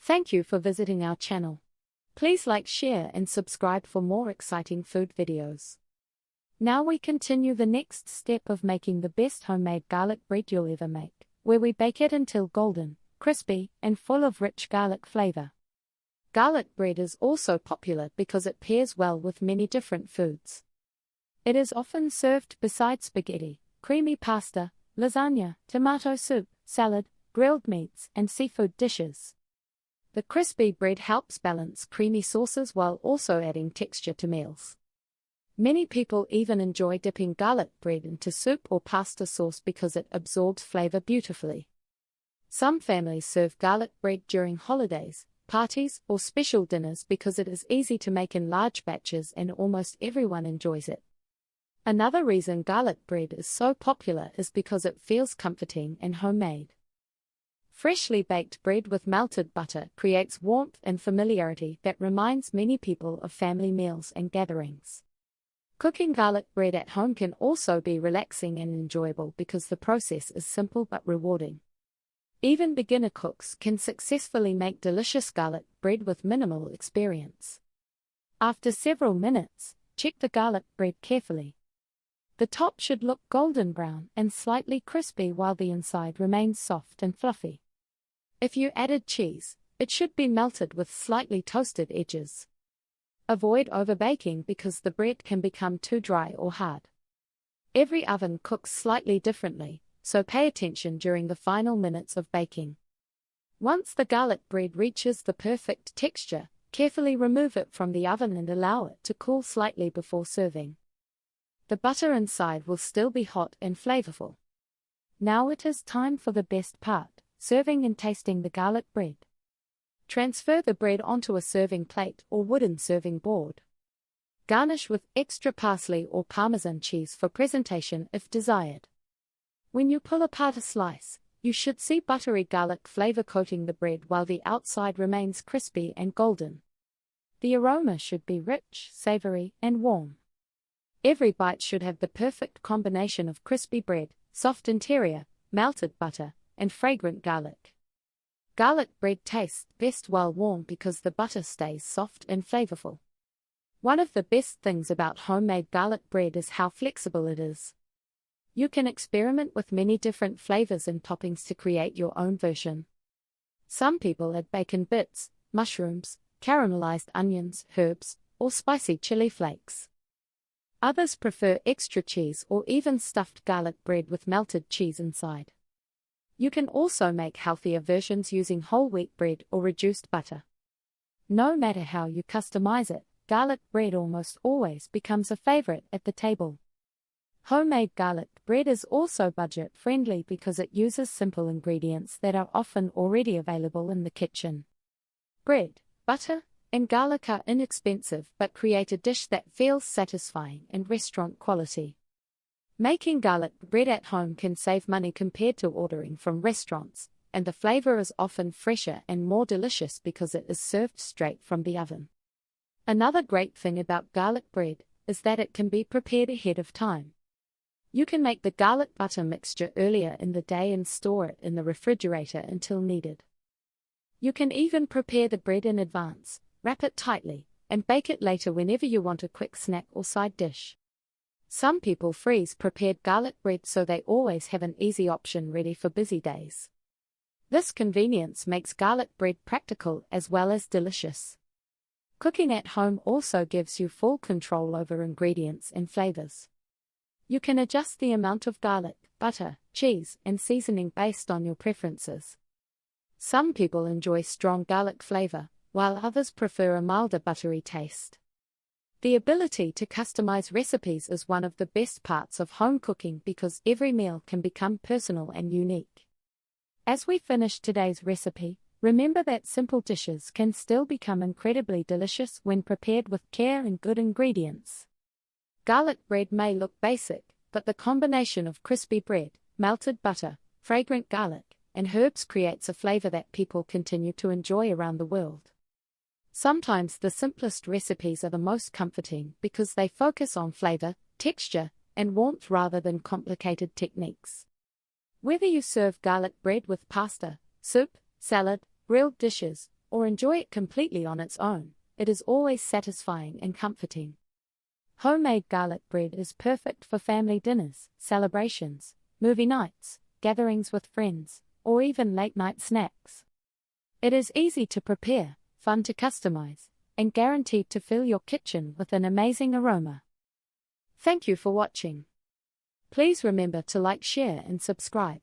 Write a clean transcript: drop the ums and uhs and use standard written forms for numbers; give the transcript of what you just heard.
Thank you for visiting our channel. Please like, share and subscribe for more exciting food videos. Now we continue the next step of making the best homemade garlic bread you'll ever make, where we bake it until golden, crispy, and full of rich garlic flavor. Garlic bread is also popular because it pairs well with many different foods. It is often served beside spaghetti, creamy pasta, lasagna, tomato soup, salad, grilled meats, and seafood dishes. The crispy bread helps balance creamy sauces while also adding texture to meals. Many people even enjoy dipping garlic bread into soup or pasta sauce because it absorbs flavor beautifully. Some families serve garlic bread during holidays, parties, or special dinners because it is easy to make in large batches and almost everyone enjoys it. Another reason garlic bread is so popular is because it feels comforting and homemade. Freshly baked bread with melted butter creates warmth and familiarity that reminds many people of family meals and gatherings. Cooking garlic bread at home can also be relaxing and enjoyable because the process is simple but rewarding. Even beginner cooks can successfully make delicious garlic bread with minimal experience. After several minutes, check the garlic bread carefully. The top should look golden brown and slightly crispy while the inside remains soft and fluffy. If you added cheese, it should be melted with slightly toasted edges. Avoid overbaking because the bread can become too dry or hard. Every oven cooks slightly differently, so pay attention during the final minutes of baking. Once the garlic bread reaches the perfect texture, carefully remove it from the oven and allow it to cool slightly before serving. The butter inside will still be hot and flavorful. Now it is time for the best part, serving and tasting the garlic bread. Transfer the bread onto a serving plate or wooden serving board. Garnish with extra parsley or Parmesan cheese for presentation if desired. When you pull apart a slice, you should see buttery garlic flavor coating the bread while the outside remains crispy and golden. The aroma should be rich, savory, and warm. Every bite should have the perfect combination of crispy bread, soft interior, melted butter, and fragrant garlic. Garlic bread tastes best while warm because the butter stays soft and flavorful. One of the best things about homemade garlic bread is how flexible it is. You can experiment with many different flavors and toppings to create your own version. Some people add bacon bits, mushrooms, caramelized onions, herbs, or spicy chili flakes. Others prefer extra cheese or even stuffed garlic bread with melted cheese inside. You can also make healthier versions using whole wheat bread or reduced butter. No matter how you customize it, garlic bread almost always becomes a favorite at the table. Homemade garlic bread is also budget-friendly because it uses simple ingredients that are often already available in the kitchen. Bread, butter, and garlic are inexpensive but create a dish that feels satisfying and restaurant quality. Making garlic bread at home can save money compared to ordering from restaurants, and the flavor is often fresher and more delicious because it is served straight from the oven. Another great thing about garlic bread is that it can be prepared ahead of time. You can make the garlic butter mixture earlier in the day and store it in the refrigerator until needed. You can even prepare the bread in advance, wrap it tightly, and bake it later whenever you want a quick snack or side dish. Some people freeze prepared garlic bread so they always have an easy option ready for busy days. This convenience makes garlic bread practical as well as delicious. Cooking at home also gives you full control over ingredients and flavors. You can adjust the amount of garlic, butter, cheese, and seasoning based on your preferences. Some people enjoy strong garlic flavor, while others prefer a milder buttery taste. The ability to customize recipes is one of the best parts of home cooking because every meal can become personal and unique. As we finish today's recipe, remember that simple dishes can still become incredibly delicious when prepared with care and good ingredients. Garlic bread may look basic, but the combination of crispy bread, melted butter, fragrant garlic, and herbs creates a flavor that people continue to enjoy around the world. Sometimes the simplest recipes are the most comforting because they focus on flavor, texture, and warmth rather than complicated techniques. Whether you serve garlic bread with pasta, soup, salad, grilled dishes, or enjoy it completely on its own. It is always satisfying and comforting. Homemade garlic bread is perfect for family dinners, celebrations, movie nights, gatherings with friends, or even late-night snacks. It is easy to prepare, fun to customize, and guaranteed to fill your kitchen with an amazing aroma. Thank you for watching. Please remember to like, share, and subscribe.